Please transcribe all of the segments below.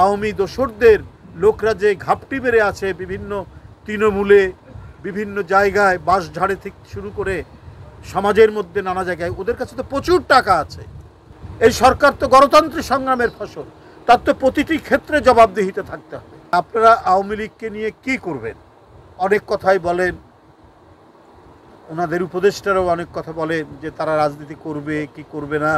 আওয়ামী দোসরদের লোকরা যে ঘাপটি মেরে আছে বিভিন্ন তৃণমূলে, বিভিন্ন জায়গায়, বাঁশঝাড়ে থেকে শুরু করে সমাজের মধ্যে নানা জায়গায়, ওদের কাছে তো প্রচুর টাকা আছে। এই সরকার তো গণতান্ত্রিক সংগ্রামের ফসল, তার তো প্রতিটি ক্ষেত্রে জবাবদিহিতে থাকতে হবে। আপনারা আওয়ামী লীগকে নিয়ে কি করবেন? অনেক কথাই বলেন, ওনাদের উপদেষ্টারাও অনেক কথা বলেন যে তারা রাজনীতি করবে কি করবে না,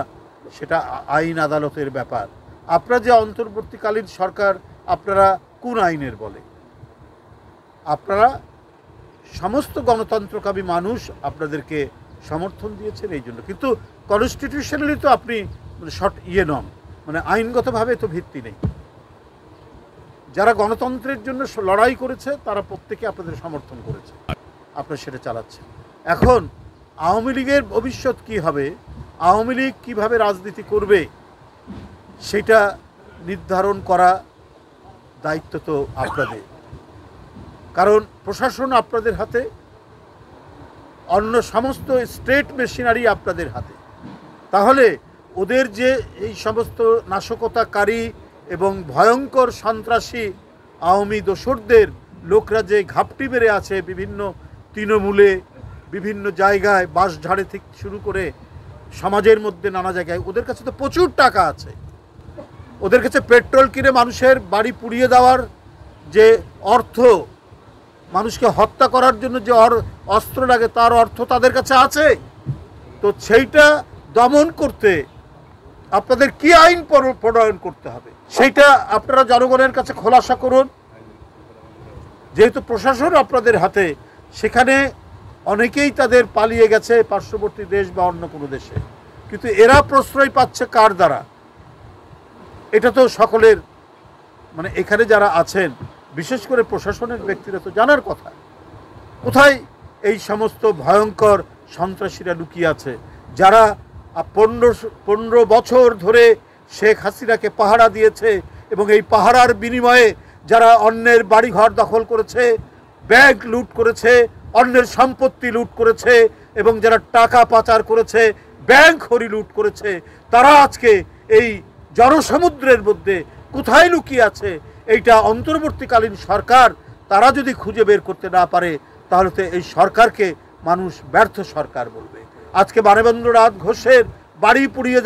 সেটা আইন আদালতের ব্যাপার। আপনারা যে অন্তর্বর্তীকালীন সরকার, আপনারা কোন আইনের বলে? আপনারা সমস্ত গণতন্ত্রকামী মানুষ আপনাদেরকে সমর্থন দিয়েছেন এই জন্য, কিন্তু কনস্টিটিউশনালি তো আপনি নন, মানে আইনগতভাবে তো ভিত্তি নেই। যারা গণতন্ত্রের জন্য লড়াই করেছে তারা প্রত্যেকে আপনাদের সমর্থন করেছে, আপনারা সেটা চালাচ্ছেন। এখন আওয়ামী লীগের ভবিষ্যৎ কী হবে, আওয়ামী লীগ কীভাবে রাজনীতি করবে, সেটা নির্ধারণ করা দায়িত্ব তো আপনাদের। কারণ প্রশাসন আপনাদের হাতে, অন্য সমস্ত স্টেট মেশিনারি আপনাদের হাতে। তাহলে ওদের যে এই সমস্ত নাশকতাকারী এবং ভয়ঙ্কর সন্ত্রাসী আওয়ামী দোসরদের লোকরা যে ঘাপটি মেরে আছে বিভিন্ন তৃণমূলে, বিভিন্ন জায়গায়, বাঁশঝাড়ে থেকে শুরু করে সমাজের মধ্যে নানা জায়গায়, ওদের কাছে তো প্রচুর টাকা আছে। ওদের কাছে পেট্রোল কিনে মানুষের বাড়ি পুড়িয়ে দেওয়ার যে অর্থ, মানুষকে হত্যা করার জন্য যে অস্ত্র লাগে তার অর্থ তাদের কাছে আছে। তো সেইটা দমন করতে আপনাদের কি আইন প্রণয়ন করতে হবে, সেইটা আপনারা জনগণের কাছে খোলাসা করুন। যেহেতু প্রশাসন আপনাদের হাতে, সেখানে অনেকেই তাদের পালিয়ে গেছে পার্শ্ববর্তী দেশ বা অন্য কোনো দেশে, কিন্তু এরা প্রশ্রয় পাচ্ছে কার দ্বারা? এটা তো সকলের, মানে এখানে যারা আছেন বিশেষ করে প্রশাসনের ব্যক্তিরা তো জানার কথা, কোথায় এই সমস্ত ভয়ঙ্কর সন্ত্রাসীরা লুকিয়ে আছে, যারা 15 বছর ধরে শেখ হাসিনাকে পাহারা দিয়েছে এবং এই পাহারার বিনিময়ে যারা অন্যের বাড়িঘর দখল করেছে, ব্যাংক লুট করেছে, অন্যের সম্পত্তি লুট করেছে এবং যারা টাকা পাচার করেছে, ব্যাংক হরি লুট করেছে, তারা আজকে এই জনসমুদ্রের মধ্যে কোথায় লুকিয়ে আছে, এইটা অন্তর্বর্তীকালীন সরকার তারা যদি খুঁজে বের করতে না পারে, তাহলে তো এই সরকারকে মানুষ ব্যর্থ সরকার বলবে। আজকে মানবেন্দ্রনাথ ঘোষের বাড়ি পুড়ে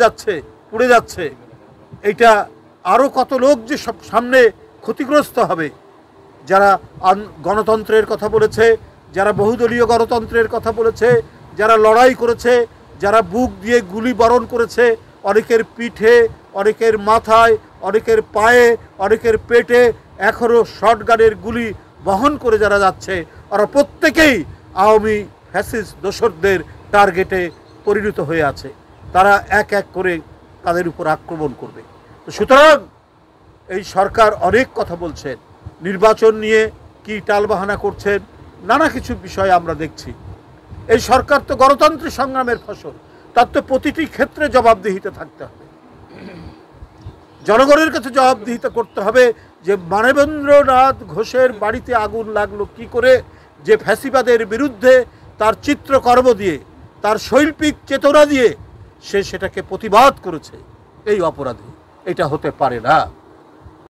যাচ্ছে, এইটা আরও কত লোক যে সব সামনে ক্ষতিগ্রস্ত হবে। যারা গণতন্ত্রের কথা বলেছে, যারা বহুদলীয় গণতন্ত্রের কথা বলেছে, যারা লড়াই করেছে, যারা বুক দিয়ে গুলি বরণ করেছে, অনেকের পিঠে, অনেকের মাথায়, অনেকের পায়ে, অনেকের পেটে এখনও শর্টগানের গুলি বহন করে যারা যাচ্ছে, ওরা প্রত্যেকেই আওয়ামী ফ্যাসিস্ট দোসরদের টার্গেটে পরিণত হয়ে আছে। তারা এক এক করে তাদের উপর আক্রমণ করবে। তো সুতরাং এই সরকার অনেক কথা বলছেন, নির্বাচন নিয়ে কি টালবাহানা করছেন, নানা কিছু বিষয় আমরা দেখছি। এই সরকার তো গণতান্ত্রিক সংগ্রামের ফসল, তার তো প্রতিটি ক্ষেত্রে জবাবদিহিতে থাকতে হবে। জনগণের কাছে জবাবদিহিতা করতে হবে যে মানবেন্দ্রনাথ ঘোষের বাড়িতে আগুন লাগলো কি করে, যে ফ্যাসিবাদের বিরুদ্ধে তার চিত্রকর্ম দিয়ে, তার শৈল্পিক চেতনা দিয়ে সে সেটাকে প্রতিবাদ করেছে, এই অপরাধী। এটা হতে পারে না।